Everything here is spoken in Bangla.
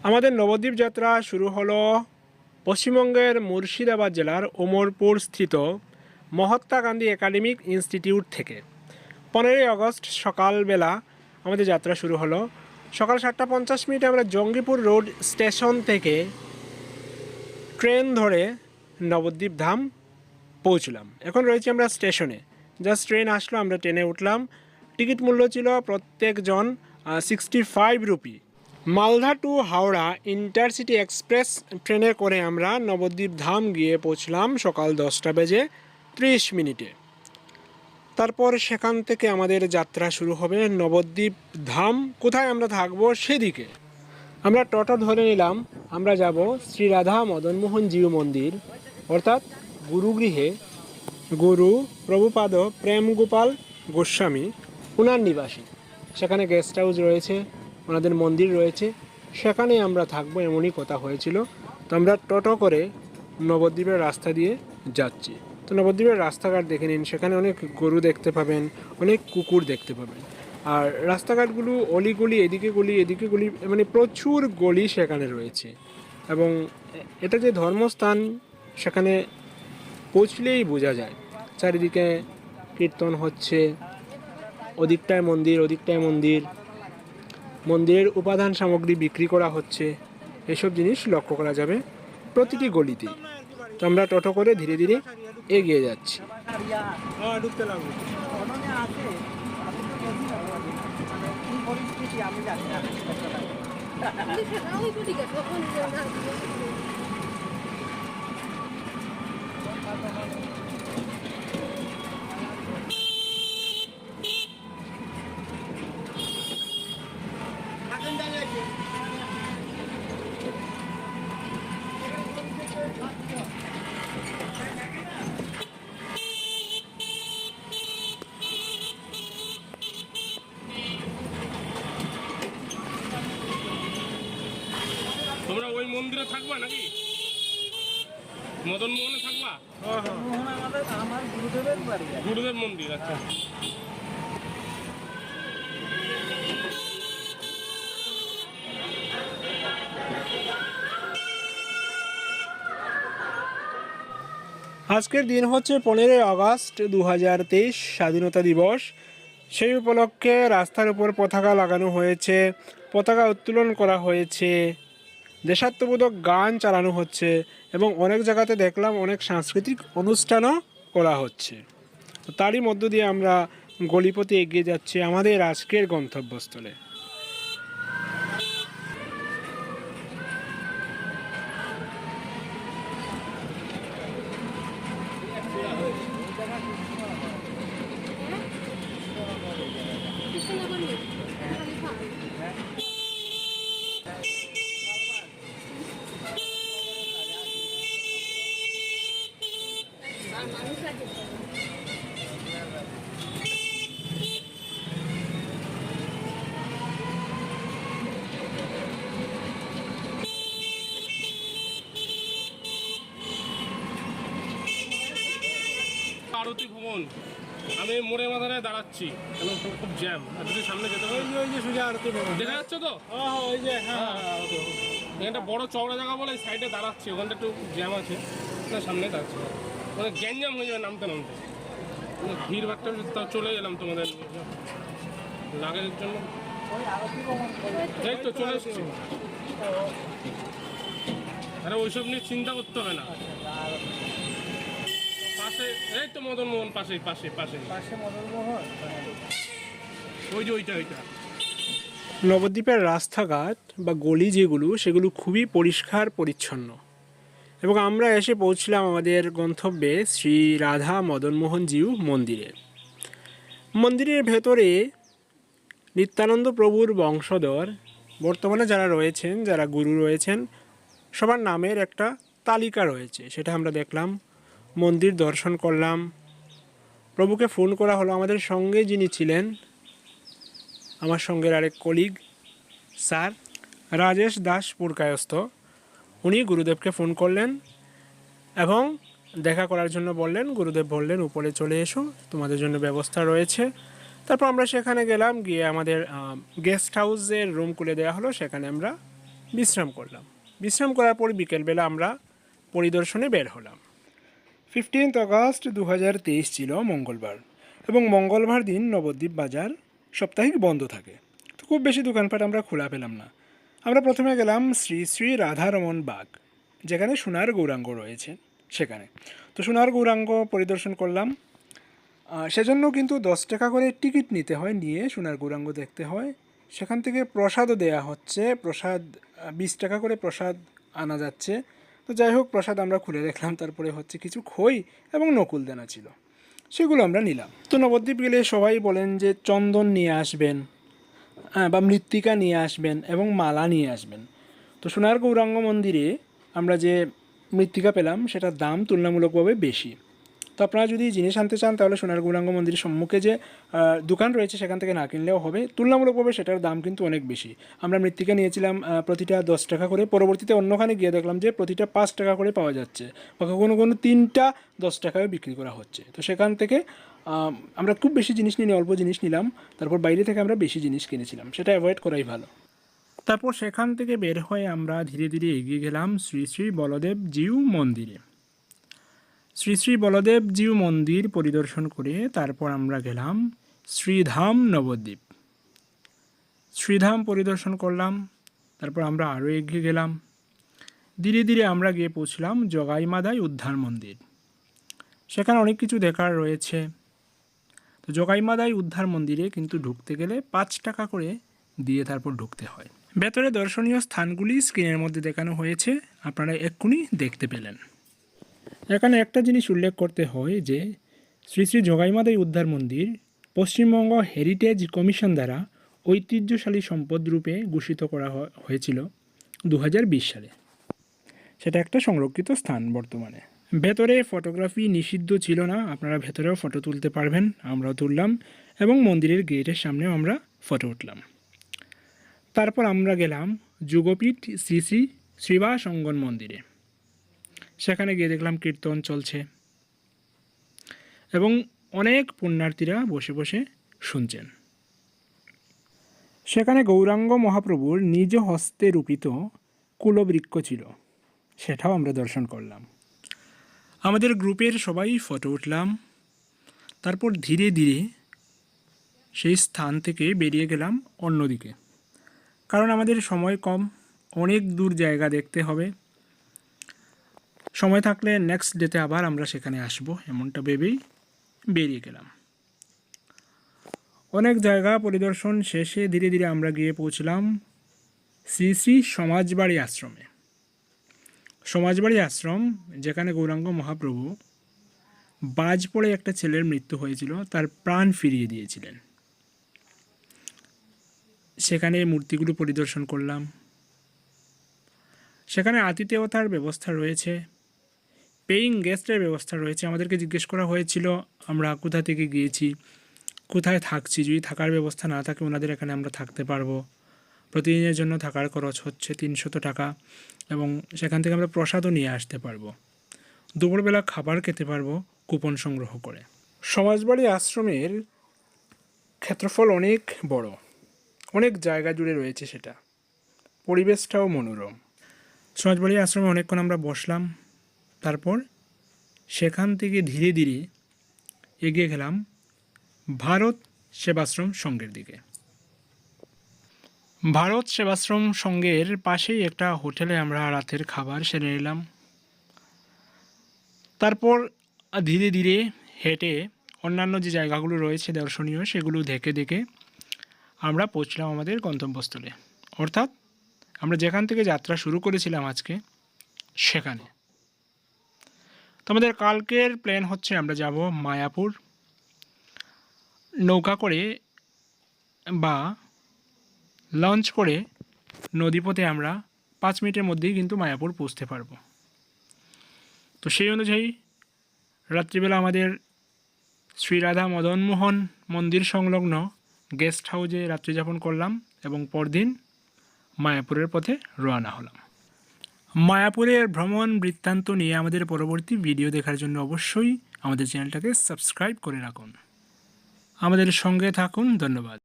আমাদের নবদ্বীপ যাত্রা শুরু হলো পশ্চিমবঙ্গের মুর্শিদাবাদ জেলার ওমরপুর স্থিত মহাত্মা গান্ধী একাডেমিক ইনস্টিটিউট থেকে। 15ই আগস্ট সকালবেলা আমাদের যাত্রা শুরু হলো। সকাল 7:50 আমরা জঙ্গিপুর রোড স্টেশন থেকে ট্রেন ধরে নবদ্বীপ ধাম পৌঁছলাম। এখন রয়েছি আমরা স্টেশনে, জাস্ট ট্রেন আসলো, আমরা ট্রেনে উঠলাম। টিকিট মূল্য ছিল প্রত্যেকজন 65 rupee. Malda to Howrah intercity express ট্রেনে করে আমরা নবদ্বীপ ধাম গিয়ে পৌঁছলাম সকাল 10:30। তারপর সেখান থেকে আমাদের যাত্রা শুরু হবে নবদ্বীপ ধাম। কোথায় আমরা থাকবো সেদিকে আমরা টোটো ধরে নিলাম। আমরা যাব শ্রী রাধা মদনমোহন জিউ মন্দির, অর্থাৎ গুরুগৃহে গুরু প্রভুপাদ প্রেম গোপাল গোস্বামী ওনার নিবাসী। সেখানে গেস্ট হাউস রয়েছে, ওনাদের মন্দির রয়েছে, সেখানে আমরা থাকবো এমনই কথা হয়েছিল। তো আমরা টোটো করে নবদ্বীপের রাস্তা দিয়ে যাচ্ছি। তো নবদ্বীপের রাস্তাঘাট দেখে নিন, সেখানে অনেক গরু দেখতে পাবেন, অনেক কুকুর দেখতে পাবেন। আর রাস্তাঘাটগুলো অলিগলি, এদিকে গলি এদিকে গলি, মানে প্রচুর গলি সেখানে রয়েছে। এবং এটা যে ধর্মস্থান সেখানে পৌঁছলেই বোঝা যায়। চারিদিকে কীর্তন হচ্ছে, ওদিকটায় মন্দির ওদিকটায় মন্দির, মন্দিরের উপাদান সামগ্রী বিক্রি করা হচ্ছে, এসব জিনিস লক্ষ্য করা যাবে প্রতিটি গলিতেই। তো আমরা টোটো করে ধীরে ধীরে এগিয়ে যাচ্ছি। তোমরা ওই মন্দিরে থাকবা নাকি? মদন মোহনে থাকবা? আমার গুরুদেবের বাড়ি। গুরুদেব মন্দির, আচ্ছা। আজকের দিন হচ্ছে 15ই আগস্ট 2023, স্বাধীনতা দিবস। সেই উপলক্ষে রাস্তার উপর পতাকা লাগানো হয়েছে, পতাকা উত্তোলন করা হয়েছে, দেশাত্মবোধক গান চালানো হচ্ছে এবং অনেক জায়গাতে দেখলাম অনেক সাংস্কৃতিক অনুষ্ঠানও করা হচ্ছে। তারই মধ্য দিয়ে আমরা গলিপথে এগিয়ে যাচ্ছি আমাদের আজকের গন্তব্যস্থলে। আরতি ভবন, আমি মোড়ে মাথায় দাঁড়াচ্ছি, এখন খুব জ্যাম। আর যদি সামনে যেতে পারি, ওই যে সোজা আরতি ভবন দেখা যাচ্ছে তো? ওই যে, হ্যাঁ, এখানটা বড় চওড়া জায়গা বলে সাইডে দাঁড়াচ্ছি, ওখানটা একটু জ্যাম আছে, না সামনে দাঁড়াচ্ছি, মানে গ্যাঞ্জাম হয়ে যাবে নামতে নামতে। ভিড় ভাট্টা তাও চলে এলাম তোমাদের লাগেজের জন্য। এই তো চলে এসেছি। আরে ওইসব নিয়ে চিন্তা করতে হবে না। পাশে এই তো মদন মোহন, পাশে পাশে পাশে পাশে মদনমোহন। ওই যে ওইটা ওইটা। নবদ্বীপের রাস্তাঘাট বা গলি যেগুলো, সেগুলো খুবই পরিষ্কার পরিচ্ছন্ন। এবং আমরা এসে পৌঁছলাম আমাদের গন্তব্যে শ্রী রাধা মদনমোহন জিউ মন্দিরে। মন্দিরের ভেতরে নিত্যানন্দ প্রভুর বংশধর বর্তমানে যারা রয়েছেন, যারা গুরু রয়েছেন, সবার নামের একটা তালিকা রয়েছে, সেটা আমরা দেখলাম, মন্দির দর্শন করলাম। প্রভুকে ফোন করা হলো। আমাদের সঙ্গে যিনি ছিলেন, আমার সঙ্গের আরেক কলিগ স্যার রাজেশ দাস পুরকায়স্থ, উনি গুরুদেবকে ফোন করলেন এবং দেখা করার জন্য বললেন। গুরুদেব বললেন উপরে চলে এসো, তোমাদের জন্য ব্যবস্থা রয়েছে। তারপর আমরা সেখানে গেলাম, গিয়ে আমাদের গেস্ট হাউসের রুম খুলে দেওয়া হলো, সেখানে আমরা বিশ্রাম করলাম। বিশ্রাম করার পর বিকেলবেলা আমরা পরিদর্শনে বের হলাম। 15 আগস্ট 2023 ছিল মঙ্গলবার, এবং মঙ্গলবার দিন নবদ্বীপ বাজার সাপ্তাহিক বন্ধ থাকে। তো খুব বেশি দোকানপাট আমরা খোলা পেলাম না। আমরা প্রথমে গেলাম শ্রী শ্রী রাধারমণ বাগ, যেখানে সোনার গৌরাঙ্গ রয়েছে সেখানে। তো সোনার গৌরাঙ্গ পরিদর্শন করলাম। সেজন্য কিন্তু 10 টাকা করে টিকিট নিতে হয়, নিয়ে সোনার গৌরাঙ্গ দেখতে হয়। সেখান থেকে প্রসাদও দেয়া হচ্ছে, প্রসাদ 20 টাকা করে প্রসাদ আনা যাচ্ছে। তো যাই হোক, প্রসাদ আমরা খুলে দেখলাম। তারপরে হচ্ছে কিছু খই এবং নকুলদানা ছিল, সেগুলো আমরা নিলাম। তো নবদ্বীপ গেলে সবাই বলেন যে চন্দন নিয়ে আসবেন, বা মৃত্তিকা নিয়ে আসবেন এবং মালা নিয়ে আসবেন। তো সোনার গৌরাঙ্গ মন্দিরে আমরা যে মৃত্তিকা পেলাম সেটার দাম তুলনামূলকভাবে বেশি। তো আপনারা যদি জিনিস আনতে চান তাহলে সোনার গৌরাঙ্গ মন্দিরের সম্মুখে যে দোকান রয়েছে সেখান থেকে না কিনলেও হবে। তুলনামূলকভাবে সেটার দাম কিন্তু অনেক বেশি। আমরা মৃত্তিকা নিয়েছিলাম প্রতিটা 10 টাকা করে। পরবর্তীতে অন্যখানে গিয়ে দেখলাম যে প্রতিটা 5 টাকা করে পাওয়া যাচ্ছে, বা কোনো কোনো 3টা 10 টাকায় বিক্রি করা হচ্ছে। তো সেখান থেকে আমরা খুব বেশি জিনিস নিয়ে অল্প জিনিস নিলাম। তারপর বাইরে থেকে আমরা বেশি জিনিস কিনেছিলাম, সেটা অ্যাভয়েড করাই ভালো। তারপর সেখান থেকে বের হয়ে আমরা ধীরে ধীরে এগিয়ে গেলাম শ্রী শ্রী বলদেব জিউ মন্দিরে। শ্রী শ্রী বলদেব জিউ মন্দির পরিদর্শন করে তারপর আমরা গেলাম শ্রীধাম নবদ্বীপ। শ্রীধাম পরিদর্শন করলাম। তারপর আমরা আরও এগিয়ে গেলাম। ধীরে ধীরে আমরা গিয়ে পৌঁছলাম জগাইমাদাই উদ্ধার মন্দির। সেখানে অনেক কিছু দেখার রয়েছে। তো জগাইমাদাই উদ্ধার মন্দিরে কিন্তু ঢুকতে গেলে 5 টাকা করে দিয়ে তারপর ঢুকতে হয়। ভেতরে দর্শনীয় স্থানগুলি স্ক্রিনের মধ্যে দেখানো হয়েছে, আপনারা এক্ষুনি দেখতে পেলেন। এখানে একটা জিনিস উল্লেখ করতে হয় যে শ্রী শ্রী জগাইমাদাই উদ্ধার মন্দির পশ্চিমবঙ্গ হেরিটেজ কমিশন দ্বারা ঐতিহ্যশালী সম্পদ রূপে ঘোষিত করা হয়েছিল 2020 সালে। সেটা একটা সংরক্ষিত স্থান বর্তমানে। ভেতরে ফটোগ্রাফি নিষিদ্ধ ছিল না, আপনারা ভেতরেও ফটো তুলতে পারবেন, আমরাও তুললাম, এবং মন্দিরের গেটের সামনেও আমরা ফটো উঠলাম। তারপর আমরা গেলাম যুগপীঠ শ্রী শ্রী শ্রীবাস অঙ্গন মন্দিরে। সেখানে গিয়ে দেখলাম কীর্তন চলছে এবং অনেক পুণ্যার্থীরা বসে বসে শুনছেন। সেখানে গৌরাঙ্গ মহাপ্রভুর নিজ হস্তে রূপিত কুলবৃক্ষ ছিল, সেটাও আমরা দর্শন করলাম। আমাদের গ্রুপের সবাই ফটো উঠলাম। তারপর ধীরে ধীরে সেই স্থান থেকে বেরিয়ে গেলাম অন্যদিকে, কারণ আমাদের সময় কম, অনেক দূর জায়গা দেখতে হবে। সময় থাকলে নেক্সট ডেতে আবার আমরা সেখানে আসব, এমনটা ভেবেই বেরিয়ে গেলাম। অনেক জায়গা পরিদর্শন শেষে ধীরে ধীরে আমরা গিয়ে পৌঁছলাম শ্রী শ্রী সমাজবাড়ি আশ্রমে। সমাজবাড়ি আশ্রম, যেখানে গৌরাঙ্গ মহাপ্রভু বাজ পড়ে একটা ছেলের মৃত্যু হয়েছিল, তার প্রাণ ফিরিয়ে দিয়েছিলেন। সেখানে মূর্তিগুলো পরিদর্শন করলাম। সেখানে আতিথেয়তার ব্যবস্থা রয়েছে, পেইং গেস্টের ব্যবস্থা রয়েছে। আমাদেরকে জিজ্ঞেস করা হয়েছিল আমরা কোথা থেকে গিয়েছি, কোথায় থাকছি। যদি থাকার ব্যবস্থা না থাকে ওনাদের এখানে আমরা থাকতে পারবো। প্রতিদিনের জন্য থাকার খরচ হচ্ছে 300 টাকা, এবং সেখান থেকে আমরা প্রসাদও নিয়ে আসতে পারবো। দুপুরবেলা খাবার খেতে পারবো কুপন সংগ্রহ করে। সমাজবাড়ি আশ্রমের ক্ষেত্রফল অনেক বড়, অনেক জায়গা জুড়ে রয়েছে, সেটা পরিবেশটাও মনোরম। সমাজবাড়ি আশ্রমে অনেকক্ষণ আমরা বসলাম। তারপর সেখান থেকে ধীরে ধীরে এগিয়ে গেলাম ভারত সেবাশ্রম সংঘের দিকে। ভারত সেবাশ্রম সংঘের পাশেই একটা হোটেলে আমরা রাতের খাবার সেরে নিলাম। তারপর ধীরে ধীরে হেঁটে অন্যান্য যে জায়গাগুলো রয়েছে দর্শনীয়, সেগুলো দেখে দেখে আমরা পৌঁছলাম আমাদের গন্তব্যস্থলে, অর্থাৎ আমরা যেখান থেকে যাত্রা শুরু করেছিলাম আজকে সেখানে। তো আমাদের কালকের প্ল্যান হচ্ছে আমরা যাব মায়াপুর। নৌকা করে বা লঞ্চ করে নদীপথে আমরা 5 মিনিটের মধ্যেই কিন্তু মায়াপুর পৌঁছতে পারবো। তো সেই অনুযায়ী রাত্রিবেলা আমাদের শ্রীরাধা মদনমোহন মন্দির সংলগ্ন গেস্ট হাউসে রাত্রিযাপন করলাম এবং পরদিন মায়াপুরের পথে রওনা হলাম। মায়াপুরের ভ্রমণ বৃত্তান্ত নিয়ে আমাদের পরবর্তী ভিডিও দেখার জন্য অবশ্যই আমাদের চ্যানেলটাকে সাবস্ক্রাইব করে রাখুন। আমাদের সঙ্গে থাকুন। ধন্যবাদ।